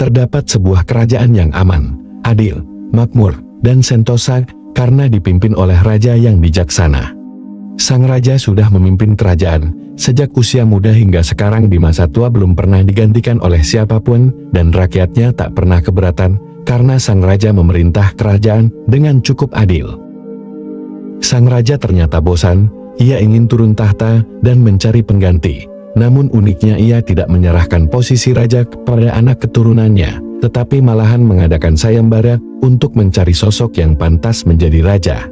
terdapat sebuah kerajaan yang aman, adil, makmur, dan sentosa karena dipimpin oleh raja yang bijaksana. Sang raja sudah memimpin kerajaan sejak usia muda hingga sekarang di masa tua belum pernah digantikan oleh siapapun dan rakyatnya tak pernah keberatan karena sang raja memerintah kerajaan dengan cukup adil. Sang raja ternyata bosan, ia ingin turun tahta dan mencari pengganti. Namun uniknya ia tidak menyerahkan posisi raja kepada anak keturunannya, tetapi malahan mengadakan sayembara untuk mencari sosok yang pantas menjadi raja.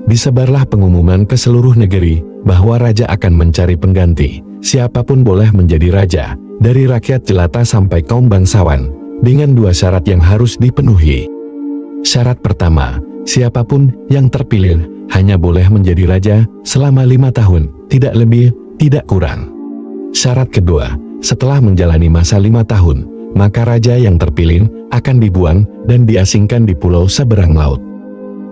Disebarlah pengumuman ke seluruh negeri bahwa raja akan mencari pengganti. Siapapun boleh menjadi raja, dari rakyat jelata sampai kaum bangsawan, dengan 2 syarat yang harus dipenuhi. Syarat pertama, siapapun yang terpilih hanya boleh menjadi raja selama 5 tahun, tidak lebih, tidak kurang. Syarat kedua, setelah menjalani masa 5 tahun, maka raja yang terpilih akan dibuang dan diasingkan di pulau seberang laut.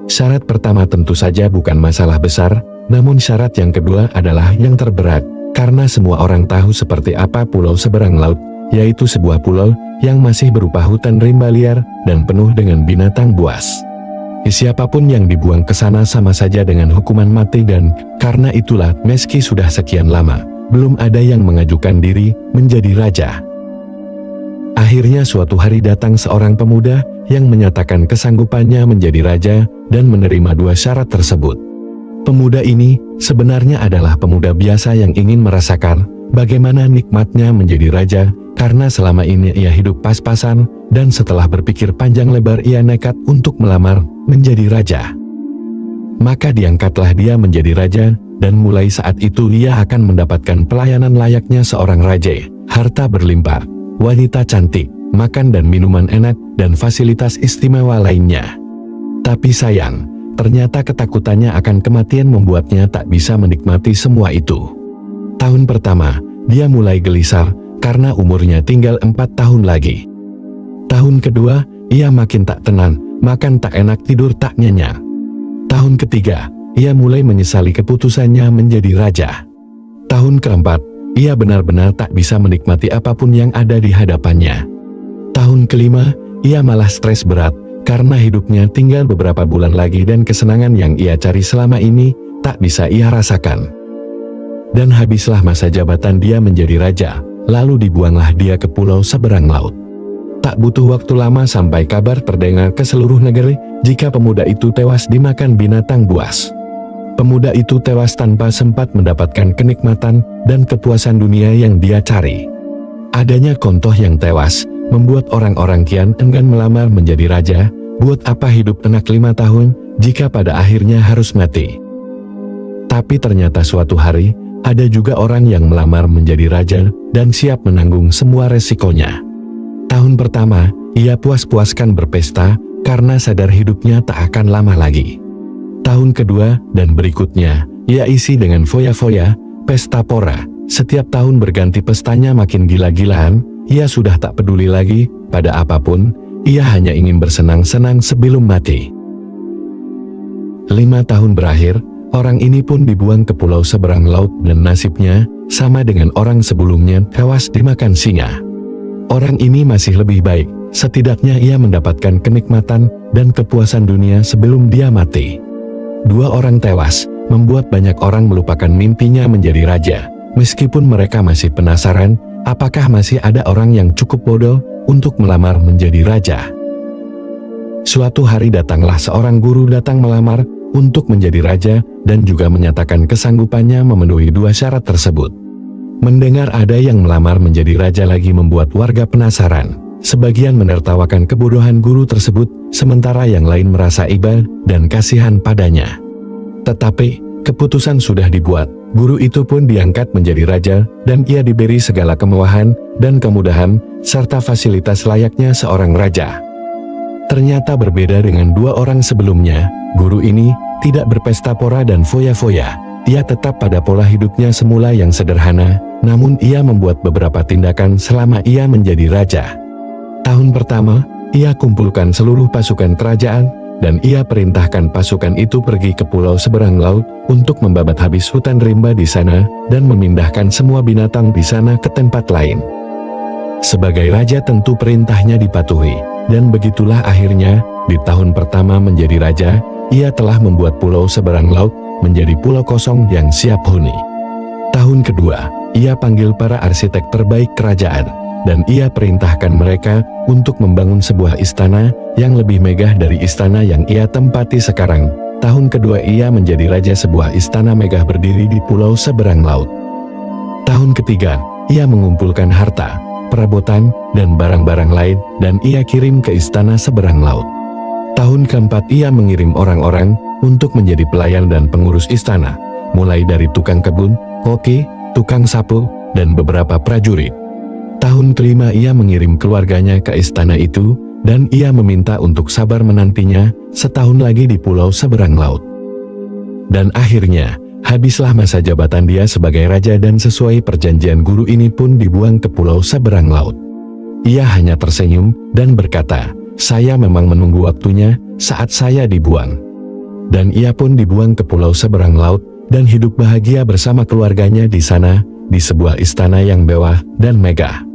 Syarat pertama tentu saja bukan masalah besar, namun syarat yang kedua adalah yang terberat, karena semua orang tahu seperti apa pulau seberang laut, yaitu sebuah pulau yang masih berupa hutan rimba liar dan penuh dengan binatang buas. Siapapun yang dibuang ke sana sama saja dengan hukuman mati dan karena itulah meski sudah sekian lama, belum ada yang mengajukan diri menjadi raja. Akhirnya suatu hari datang seorang pemuda yang menyatakan kesanggupannya menjadi raja dan menerima 2 syarat tersebut. Pemuda ini sebenarnya adalah pemuda biasa yang ingin merasakan bagaimana nikmatnya menjadi raja, karena selama ini ia hidup pas-pasan, dan setelah berpikir panjang lebar ia nekat untuk melamar menjadi raja. Maka diangkatlah dia menjadi raja, dan mulai saat itu ia akan mendapatkan pelayanan layaknya seorang raja, harta berlimpah, wanita cantik, makan dan minuman enak, dan fasilitas istimewa lainnya. Tapi sayang, ternyata ketakutannya akan kematian membuatnya tak bisa menikmati semua itu. Tahun pertama, dia mulai gelisar, karena umurnya tinggal 4 tahun lagi. Tahun kedua, ia makin tak tenang, makan tak enak, tidur tak nyenyak. Tahun ketiga, ia mulai menyesali keputusannya menjadi raja. Tahun keempat, ia benar-benar tak bisa menikmati apapun yang ada di hadapannya. Tahun kelima, ia malah stres berat, karena hidupnya tinggal beberapa bulan lagi dan kesenangan yang ia cari selama ini tak bisa ia rasakan. Dan habislah masa jabatan dia menjadi raja, lalu dibuanglah dia ke pulau seberang laut. Tak butuh waktu lama sampai kabar terdengar ke seluruh negeri jika pemuda itu tewas dimakan binatang buas. Pemuda itu tewas tanpa sempat mendapatkan kenikmatan dan kepuasan dunia yang dia cari. Adanya contoh yang tewas membuat orang-orang kian enggan melamar menjadi raja. Buat apa hidup enak 5 tahun jika pada akhirnya harus mati? Tapi ternyata suatu hari ada juga orang yang melamar menjadi raja dan siap menanggung semua resikonya. Tahun pertama, ia puas-puaskan berpesta karena sadar hidupnya tak akan lama lagi. Tahun kedua dan berikutnya, ia isi dengan foya-foya, pesta pora. Setiap tahun berganti pestanya makin gila-gilaan, ia sudah tak peduli lagi pada apapun, ia hanya ingin bersenang-senang sebelum mati. 5 tahun berakhir, orang ini pun dibuang ke pulau seberang laut dan nasibnya sama dengan orang sebelumnya, tewas dimakan singa. Orang ini masih lebih baik, setidaknya ia mendapatkan kenikmatan dan kepuasan dunia sebelum dia mati. 2 orang tewas, membuat banyak orang melupakan mimpinya menjadi raja, meskipun mereka masih penasaran, apakah masih ada orang yang cukup bodoh untuk melamar menjadi raja. Suatu hari datanglah seorang guru datang melamar untuk menjadi raja dan juga menyatakan kesanggupannya memenuhi 2 syarat tersebut. Mendengar ada yang melamar menjadi raja lagi membuat warga penasaran. Sebagian menertawakan kebodohan guru tersebut, sementara yang lain merasa iba dan kasihan padanya. Tetapi, keputusan sudah dibuat, guru itu pun diangkat menjadi raja, dan ia diberi segala kemewahan dan kemudahan, serta fasilitas layaknya seorang raja. Ternyata berbeda dengan 2 orang sebelumnya, guru ini tidak berpesta pora dan foya-foya. Ia tetap pada pola hidupnya semula yang sederhana, namun ia membuat beberapa tindakan selama ia menjadi raja. Tahun pertama, ia kumpulkan seluruh pasukan kerajaan, dan ia perintahkan pasukan itu pergi ke pulau seberang laut untuk membabat habis hutan rimba di sana dan memindahkan semua binatang di sana ke tempat lain. Sebagai raja tentu perintahnya dipatuhi, dan begitulah akhirnya, di tahun pertama menjadi raja, ia telah membuat pulau seberang laut menjadi pulau kosong yang siap huni. Tahun kedua, ia panggil para arsitek terbaik kerajaan, dan ia perintahkan mereka untuk membangun sebuah istana yang lebih megah dari istana yang ia tempati sekarang. Tahun kedua ia menjadi raja sebuah istana megah berdiri di pulau seberang laut. Tahun ketiga, ia mengumpulkan harta, perabotan, dan barang-barang lain, dan ia kirim ke istana seberang laut. Tahun keempat ia mengirim orang-orang untuk menjadi pelayan dan pengurus istana, mulai dari tukang kebun, koki, tukang sapu, dan beberapa prajurit. Tahun kelima ia mengirim keluarganya ke istana itu, dan ia meminta untuk sabar menantinya setahun lagi di pulau seberang laut. Dan akhirnya, habislah masa jabatan dia sebagai raja dan sesuai perjanjian guru ini pun dibuang ke pulau seberang laut. Ia hanya tersenyum dan berkata, "Saya memang menunggu waktunya saat saya dibuang." Dan ia pun dibuang ke pulau seberang laut dan hidup bahagia bersama keluarganya di sana, di sebuah istana yang mewah dan megah.